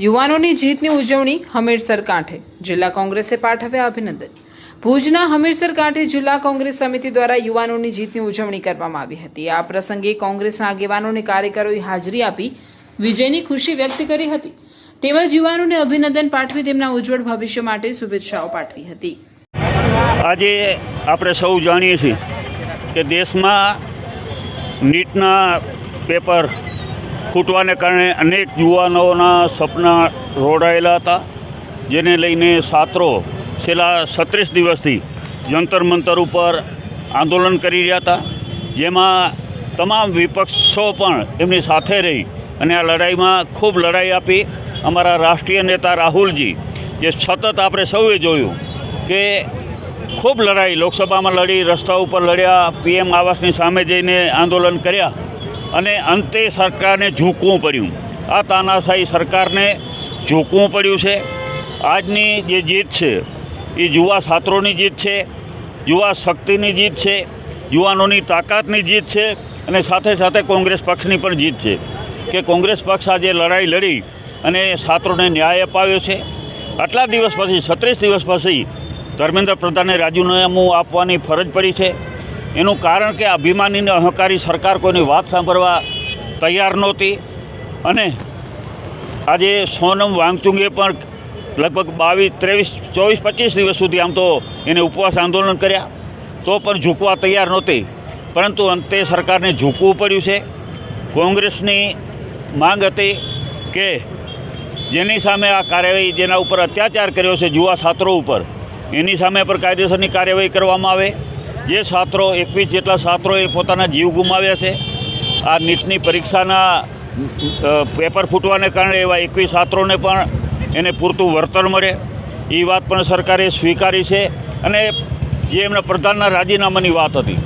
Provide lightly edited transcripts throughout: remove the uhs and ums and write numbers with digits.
યુવાનોની જીતની ઉજવણી હમીરસર કાંઠે જિલ્લા કોંગ્રેસે પાઠવ્યા અભિનંદન। ભુજના હમીરસર કાંઠે જિલ્લા કોંગ્રેસ સમિતિ દ્વારા યુવાનોની જીતની ઉજવણી કરવામાં આવી હતી। આ પ્રસંગે કોંગ્રેસના આગેવાનોને કાર્યકરોએ હાજરી આપી વિજયની ખુશી વ્યક્ત કરી હતી તેમજ યુવાનોને અભિનંદન પાઠવી તેમના ઉજ્જવળ ભવિષ્ય માટે શુભેચ્છાઓ પાઠવી હતી। આજે આપણે સૌ જાણીએ છીએ કે દેશમાં નીટના પેપર ફૂટવાને કારણે અનેક યુવાનોના સપના રોડાયેલા હતા, જેને લઈને છાત્રો છેલ્લા 36 દિવસથી જંતર મંતર ઉપર આંદોલન કરી રહ્યા હતા, જેમાં તમામ વિપક્ષો પણ એમની સાથે રહી અને આ લડાઈમાં ખૂબ લડાઈ આપી। અમારા રાષ્ટ્રીય નેતા રાહુલજી, જે સતત આપણે સૌએ જોયું કે ખૂબ લડાઈ લોકસભામાં લડી, રસ્તા ઉપર લડ્યા, PM આવાસની સામે જઈને આંદોલન કર્યા અને અંતે સરકારને ઝૂકવું પડ્યું। આ તાનાશાહી સરકારને ઝૂકવું પડ્યું છે। આજની જે જીત છે એ યુવા છાત્રોની જીત છે, યુવા શક્તિની જીત છે, યુવાનોની તાકાતની જીત છે અને સાથે સાથે કોંગ્રેસ પક્ષની પણ જીત છે કે કોંગ્રેસ પક્ષ આજે લડાઈ લડી અને છાત્રોને ન્યાય અપાવ્યો છે। આટલા દિવસ પછી 36 દિવસ પછી ધર્મેન્દ્ર પ્રધાને રાજીનામું આપવાની ફરજ પડી છે। એનું કારણ કે અભિમાની અને અહંકારી સરકાર કોઈની વાત સાંભળવા તૈયાર નહોતી અને આજે સોનમ વાંગચુંગે પણ લગભગ 22, 23, 24, 25 દિવસ સુધી આમ તો એને ઉપવાસ આંદોલન કર્યા તો પણ ઝૂકવા તૈયાર નહોતી, પરંતુ અંતે સરકારને ઝૂકવું પડ્યું છે। કોંગ્રેસની માંગ હતી કે જેની સામે આ કાર્યવાહી, જેના ઉપર અત્યાચાર કર્યો છે યુવા છાત્રો ઉપર, એની સામે પણ કાયદેસરની કાર્યવાહી કરવામાં આવે। જે છાત્રો 21 જેટલા છાત્રોએ પોતાના જીવ ગુમાવ્યા છે આ નીટની પરીક્ષાના પેપર ફૂટવાને કારણે, એવા 21 છાત્રોને પણ એને પૂરતું વળતર મળે એ વાત પણ સરકારે સ્વીકારી છે અને જે એમના પ્રધાનના રાજીનામાની વાત હતી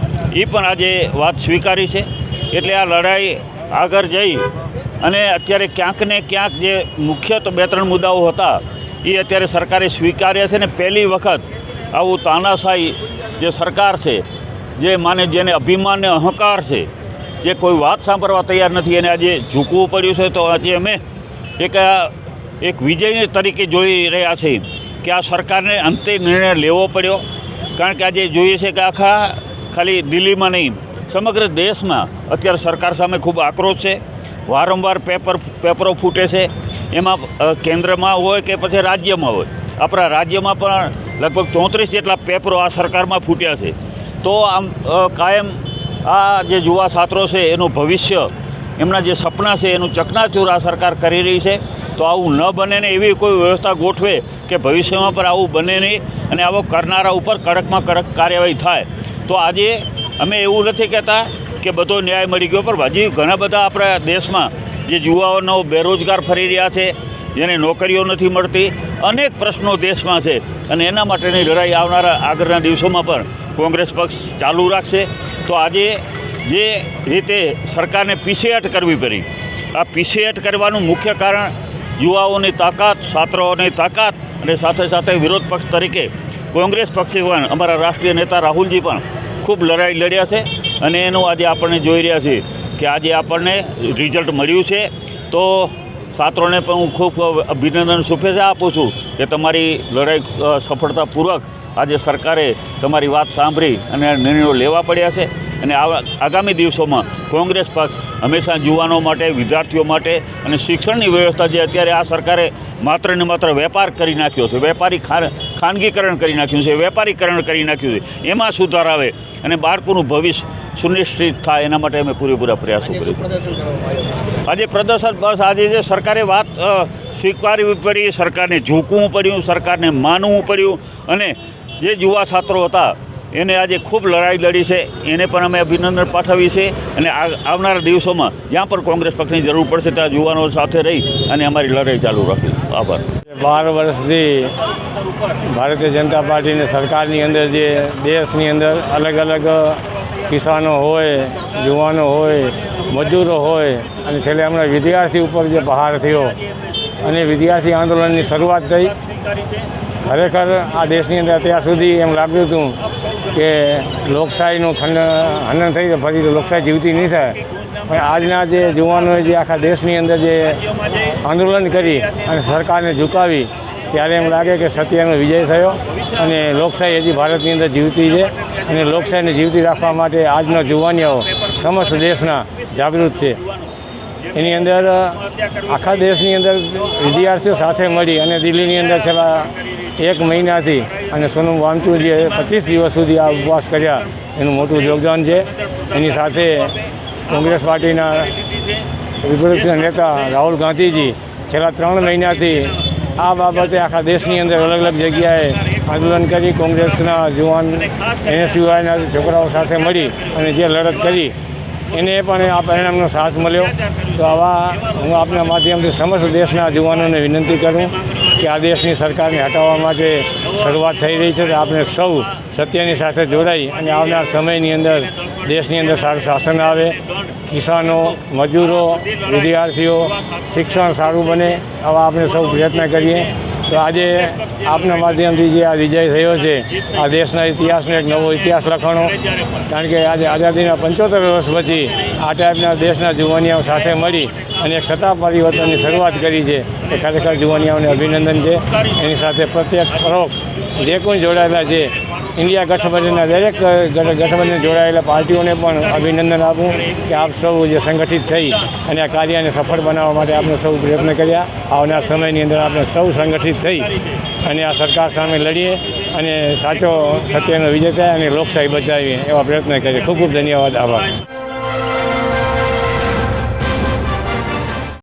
એ પણ આજે વાત સ્વીકારી છે। એટલે આ લડાઈ આગળ જઈ અને અત્યારે ક્યાંક ને ક્યાંક જે મુખ્ય 2-3 મુદ્દાઓ હતા એ અત્યારે સરકારે સ્વીકાર્યા છે ને પહેલી વખત આવું તાનાશાહી જે સરકાર છે, જેને અભિમાન ને અહંકાર છે, જે કોઈ વાત સાંભળવા તૈયાર નથી, એને આજે ઝૂકવું પડ્યું છે। તો આજે અમે એક વિજય તરીકે જોઈ રહ્યા છીએ કે આ સરકારને અંતે નિર્ણય લેવો પડ્યો, કારણ કે આજે જોઈએ છે કે ખાલી દિલ્હીમાં નહીં, સમગ્ર દેશમાં અત્યારે સરકાર સામે ખૂબ આક્રોશ છે। વારંવાર પેપરો ફૂટે છે, એમાં કેન્દ્રમાં હોય કે પછી રાજ્યમાં હોય। આપણા રાજ્યમાં પણ લગભગ 34 જેટલા પેપરો આ સરકારમાં ફૂટ્યા છે। તો આમ કાયમ આ જે યુવા છાત્રો છે એનું ભવિષ્ય, એમના જે સપના છે એનું ચકનાચૂર આ સરકાર કરી રહી છે। તો આવું ન બને ને એવી કોઈ વ્યવસ્થા ગોઠવે કે ભવિષ્યમાં પણ આવું બને નહીં અને આવો કરનારા ઉપર કડકમાં કડક કાર્યવાહી થાય। તો આજે અમે એવું નથી કહેતા કે બધો ન્યાય મળી ગયો, પણ હજી ઘણા બધા આપણા દેશમાં જે યુવાઓનો બેરોજગાર ફરી રહ્યા છે, જેને નોકરીઓ નથી મળતી, અનેક પ્રશ્નો દેશમાં છે અને એના માટેની લડાઈ આવનારા આગળના દિવસોમાં પણ કોંગ્રેસ પક્ષ ચાલુ રાખશે। તો આજે જે રીતે સરકારને પીછેહટ કરવી પડી, આ પીછેહટ કરવાનું મુખ્ય કારણ યુવાઓની તાકાત, છાત્રોની તાકાત અને સાથે સાથે વિરોધ પક્ષ તરીકે કોંગ્રેસ પક્ષે પણ અમારા રાષ્ટ્રીય નેતા રાહુલજી પણ ખૂબ લડાઈ લડ્યા છે અને એનું આજે આપણને જોઈ રહ્યા છીએ કે આજે આપણને રિઝલ્ટ મળ્યું છે। તો છાત્રોને પણ હું ખૂબ અભિનંદન, શુભેચ્છા આપું છું કે તમારી લડાઈ સફળતાપૂર્વક આજે સરકારે તમારી વાત સાંભળી અને નિર્ણયો લેવા પડ્યા છે અને આગામી દિવસોમાં કોંગ્રેસ પક્ષ હંમેશા યુવાનો માટે, વિદ્યાર્થીઓ માટે અને શિક્ષણની વ્યવસ્થા, જે અત્યારે આ સરકારે માત્ર ને માત્ર વેપાર કરી નાખ્યો છે, ખાનગીકરણ કરી નાખ્યું છે, વેપારીકરણ કરી નાખ્યું છે, એમાં સુધાર આવે અને બાળકોનું ભવિષ્ય સુનિશ્ચિત થાય એના માટે અમે પૂરેપૂરા પ્રયાસો કરીશું। આજે પ્રદર્શન બસ આજે જે સરકારે વાત સ્વીકારવી પડી, સરકારને ઝૂકવું પડ્યું, સરકારને માનવું પડ્યું અને જે યુવા છાત્રો હતા એને આજે ખૂબ લડાઈ લડી છે, એને પણ અમે અભિનંદન પાઠવીએ છીએ અને આવનારા દિવસોમાં જ્યાં પણ કોંગ્રેસ પક્ષની જરૂર પડશે ત્યાં યુવાનો સાથે રહી અને અમારી લડાઈ ચાલુ રાખીશું। આભાર। 12 વર્ષથી ભારતીય જનતા પાર્ટીની સરકારની અંદર જે દેશની અંદર અલગ અલગ કિસાનો હોય, યુવાનો હોય, મજૂરો હોય અને છેલ્લે હમણાં વિદ્યાર્થી ઉપર જે બહાર થયો અને વિદ્યાર્થી આંદોલનની શરૂઆત થઈ, ખરેખર આ દેશની અંદર અત્યાર સુધી એમ લાગ્યું હતું કે લોકશાહીનું હનન થઈ, ફરી લોકશાહી જીવતી નહીં થાય, પણ આજના જે યુવાનોએ જે આખા દેશની અંદર જે આંદોલન કરી અને સરકારને ઝુકાવી, ત્યારે એમ લાગે કે સત્યનો વિજય થયો અને લોકશાહી હજી ભારતની અંદર જીવતી છે અને લોકશાહીને જીવતી રાખવા માટે આજનો યુવાનીઓ સમસ્ત દેશના જાગૃત છે. એની અંદર આખા દેશની અંદર વિદ્યાર્થીઓ સાથે મળી અને દિલ્હીની અંદર છેલ્લા 1 મહિનાથી અને સોનમ વાંગચુકજીએ 25 દિવસ સુધી આ ઉપવાસ કર્યા, એનું મોટું યોગદાન છે. એની સાથે કોંગ્રેસ પાર્ટીના વિપક્ષ નેતા રાહુલ ગાંધીજી છેલ્લા 3 મહિનાથી આ બાબતે આખા દેશની અંદર અલગ અલગ જગ્યાએ આંદોલન કરી કોંગ્રેસના યુવાન NSUIના છોકરાઓ સાથે મળી અને જે લડત કરી એને પણ આ પરિણામનો સાથ મળ્યો. તો આવા હું આપના માધ્યમથી સમસ્ત દેશના યુવાનોને વિનંતી કરું કે આ દેશની સરકારને હટાવવા માટે શરૂઆત થઈ રહી છે. તો આપણે સૌ સત્યની સાથે જોડાઈ અને આવનાર સમયની અંદર દેશની અંદર સારું શાસન આવે, કિસાનો, મજૂરો, વિદ્યાર્થીઓ, શિક્ષણ સારું બને, આવા આપણે સૌ પ્રયત્ન કરીએ. તો આજે આપના માધ્યમથી જે આ વિજય થયો છે, આ દેશના ઇતિહાસનો એક નવો ઇતિહાસ લખવાનો, કારણ કે આજે આઝાદીના 75 વર્ષ પછી આ ટાઈપના દેશના જુવાનિયાઓ સાથે મળી અને એક સત્તા પરિવર્તનની શરૂઆત કરી છે. એ ખરેખર જુવાનિયાઓને અભિનંદન છે. એની સાથે પ્રત્યક્ષ પરોક્ષ જે કોઈ જોડાયેલા છે, ઇન્ડિયા ગઠબંધનના દરેક ગઠબંધન જોડાયેલા પાર્ટીઓને પણ અભિનંદન આપું કે આપ સૌ જે સંગઠિત થઈ અને આ કાર્યને સફળ બનાવવા માટે આપણે સૌ પ્રયત્ન કર્યા. આવનાર સમયની અંદર આપણે સૌ સંગઠિત થઈ અને આ સરકાર સામે લડીએ અને સાચો સત્યનો વિજય થાય અને લોકશાહી બચાવીએ એવા પ્રયત્ન કરીએ. ખૂબ ખૂબ ધન્યવાદ, આભાર.